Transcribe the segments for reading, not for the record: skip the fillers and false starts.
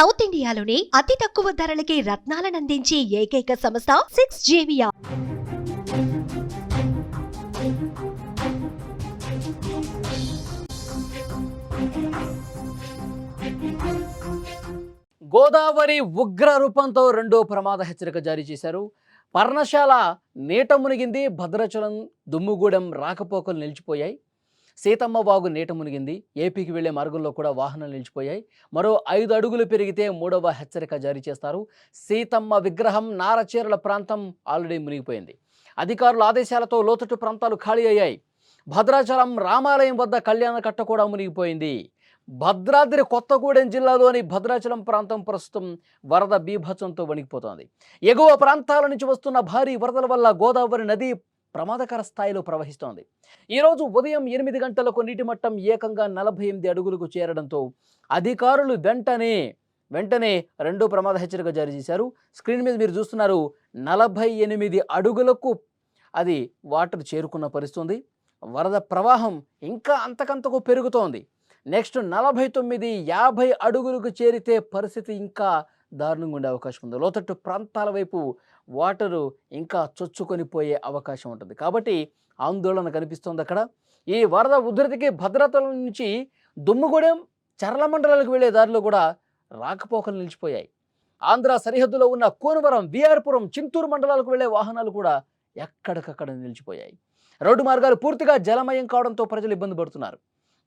South ఇండియాలోని అతి తక్కువ ధరలకి రత్నాలనందించే ఏకైక సంస్థ 6JVR. గోదావరి ఉగ్ర రూపంతో రెండో ప్రమాద హెచ్చరిక జారీ చేశారు. పర్ణశాల నీట మునిగింది. భద్రాచలం దుమ్ముగూడెం రాకపోకలు నిలిచిపోయాయి. సీతమ్మ వాగు నీట మునిగింది. ఏపీకి వెళ్లే మార్గంలో కూడా వాహనాలు నిలిచిపోయాయి. మరో 5 అడుగులు పెరిగితే మూడవ హెచ్చరిక జారీ చేస్తారు. సీతమ్మ విగ్రహం నారచీరల ప్రాంతం ఆల్రెడీ మునిగిపోయింది. అధికారుల ఆదేశాలతో లోతట్టు ప్రాంతాలు ఖాళీ అయ్యాయి. భద్రాచలం రామాలయం వద్ద కళ్యాణ కట్ట కూడా మునిగిపోయింది. భద్రాద్రి కొత్తగూడెం జిల్లాలోని భద్రాచలం ప్రాంతం ప్రస్తుతం వరద బీభత్సంతో వణికిపోతోంది. ఎగువ ప్రాంతాల నుంచి వస్తున్న భారీ వరదల వల్ల గోదావరి నది ప్రమాదకర స్థాయిలో ప్రవహిస్తోంది. ఈరోజు ఉదయం 8 గంటలకు నీటి మట్టం ఏకంగా 48 అడుగులకు చేరడంతో అధికారులు వెంటనే రెండో ప్రమాద హెచ్చరిక జారీ చేశారు. స్క్రీన్ మీద మీరు చూస్తున్నారు, 48 అడుగులకు అది వాటర్ చేరుకున్న పరిస్థితి. వరద ప్రవాహం ఇంకా అంతకంతకు పెరుగుతోంది. నెక్స్ట్ 49, 50 అడుగులకు చేరితే పరిస్థితి ఇంకా దారుణంగా ఉండే అవకాశం ఉంది. లోతట్టు ప్రాంతాల వైపు వాటరు ఇంకా చొచ్చుకొని పోయే అవకాశం ఉంటుంది. కాబట్టి ఆందోళన కనిపిస్తోంది అక్కడ. ఈ వరద ఉధృతికి భద్రాచలం నుంచి దుమ్ముగూడెం, చర్ల మండలాలకు వెళ్లే దారిలో కూడా రాకపోకలు నిలిచిపోయాయి. ఆంధ్ర సరిహద్దులో ఉన్న కోనవరం, విఆర్పురం, చింతూరు మండలాలకు వెళ్లే వాహనాలు కూడా ఎక్కడికక్కడ నిలిచిపోయాయి. రోడ్డు మార్గాలు పూర్తిగా జలమయం కావడంతో ప్రజలు ఇబ్బంది పడుతున్నారు.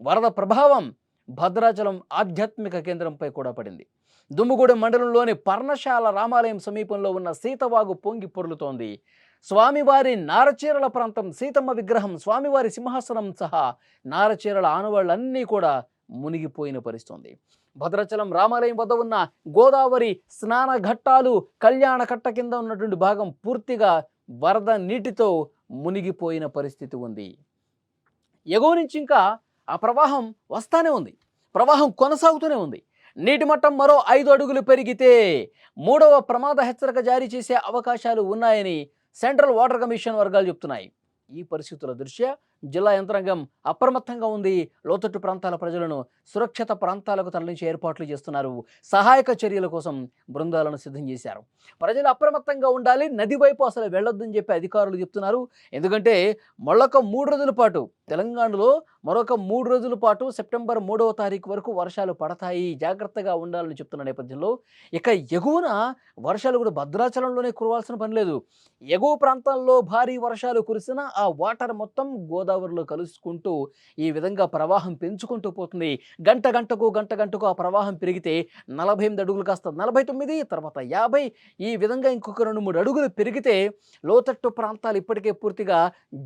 వరద ప్రభావం భద్రాచలం ఆధ్యాత్మిక కేంద్రంపై కూడా పడింది. దుమ్ముగూడెం మండలంలోని పర్ణశాల రామాలయం సమీపంలో ఉన్న సీతవాగు పొంగి పొర్లుతోంది. స్వామివారి నారచీరల ప్రాంతం, సీతమ్మ విగ్రహం, స్వామివారి సింహాసనం సహా నారచీరల ఆనవాళ్లన్నీ కూడా మునిగిపోయిన పరిస్థితి. భద్రాచలం రామాలయం వద్ద ఉన్న గోదావరి స్నాన ఘట్టాలు, కళ్యాణ కట్ట కింద ఉన్నటువంటి భాగం పూర్తిగా వరద నీటితో మునిగిపోయిన పరిస్థితి ఉంది. ఎగువ నుంచి ఇంకా ఆ ప్రవాహం వస్తానే ఉంది. ప్రవాహం కొనసాగుతూనే ఉంది. నీటి మట్టం మరో 5 అడుగులు పెరిగితే మూడవ ప్రమాద హెచ్చరిక జారీ చేసే అవకాశాలు ఉన్నాయని సెంట్రల్ వాటర్ కమిషన్ వర్గాలు చెప్తున్నాయి. ఈ పరిస్థితుల దృష్ట్యా జిల్లా యంత్రాంగం అప్రమత్తంగా ఉంది. లోతట్టు ప్రాంతాల ప్రజలను సురక్షిత ప్రాంతాలకు తరలించే ఏర్పాట్లు చేస్తున్నారు. సహాయక చర్యల కోసం బృందాలను సిద్ధం చేశారు. ప్రజలు అప్రమత్తంగా ఉండాలి. నది వైపు అసలు వెళ్ళొద్దని చెప్పి అధికారులు చెప్తున్నారు. ఎందుకంటే మరొక 3 రోజుల పాటు తెలంగాణలో మరొక 3 రోజుల పాటు సెప్టెంబర్ 3వ తారీఖు వరకు వర్షాలు పడతాయి. జాగ్రత్తగా ఉండాలని చెప్తున్న నేపథ్యంలో ఇక ఎగువన వర్షాలు కూడా భద్రాచలంలోనే కురవాల్సిన పని లేదు. ఎగువ ప్రాంతాల్లో భారీ వర్షాలు కురిసిన ఆ వాటర్ మొత్తం గోదావరిలో కలుసుకుంటూ ఈ విధంగా ప్రవాహం పెంచుకుంటూ పోతుంది. గంట గంటకు ఆ ప్రవాహం పెరిగితే 48 అడుగులు కాస్త 49, తర్వాత 50, ఈ విధంగా ఇంకొక 2-3 అడుగులు పెరిగితే లోతట్టు ప్రాంతాలు ఇప్పటికే పూర్తిగా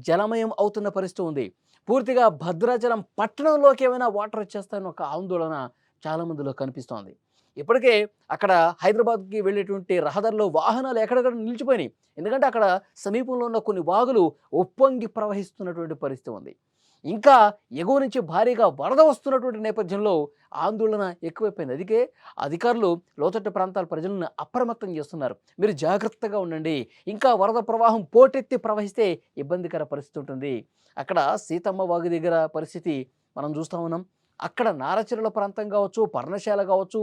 జలమయం అవుతున్న పరిస్థితి ఉంది. పూర్తిగా భద్రాచలం పట్టణంలోకి ఏమైనా వాటర్ వచ్చేస్తాయని ఒక ఆందోళన చాలా మందిలో కనిపిస్తోంది. ఇప్పటికే అక్కడ హైదరాబాద్కి వెళ్ళేటువంటి రహదారిలో వాహనాలు ఎక్కడెక్కడ నిలిచిపోయినాయి. ఎందుకంటే అక్కడ సమీపంలో ఉన్న కొన్ని వాగులు ఉప్పొంగి ప్రవహిస్తున్నటువంటి పరిస్థితి ఉంది. ఇంకా ఎగువ నుంచి భారీగా వరద వస్తున్నటువంటి నేపథ్యంలో ఆందోళన ఎక్కువైపోయింది. అందుకే అధికారులు లోతట్టు ప్రాంతాల ప్రజలను అప్రమత్తం చేస్తున్నారు. మీరు జాగ్రత్తగా ఉండండి. ఇంకా వరద ప్రవాహం పోటెత్తి ప్రవహిస్తే ఇబ్బందికర పరిస్థితి ఉంటుంది. అక్కడ సీతమ్మ వాగు దగ్గర పరిస్థితి మనం చూస్తూ ఉన్నాం. అక్కడ నారచీరల ప్రాంతం కావచ్చు, పర్ణశాల కావచ్చు,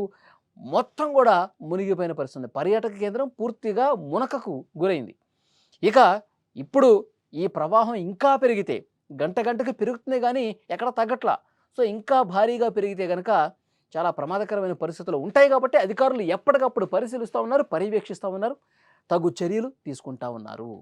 మొత్తం కూడా మునిగిపోయిన పరిస్థితి. పర్యాటక కేంద్రం పూర్తిగా మునకకు గురైంది. ఇక ఇప్పుడు ఈ ప్రవాహం ఇంకా పెరిగితే గంటకు పెరుగుతుంది కానీ ఎక్కడ తగ్గట్లా. సో ఇంకా భారీగా పెరిగితే కనుక చాలా ప్రమాదకరమైన పరిస్థితులు ఉంటాయి. కాబట్టి అధికారులు ఎప్పటికప్పుడు పరిశీలిస్తూ ఉన్నారు, పర్యవేక్షిస్తూ ఉన్నారు, తగు చర్యలు తీసుకుంటా ఉన్నారు.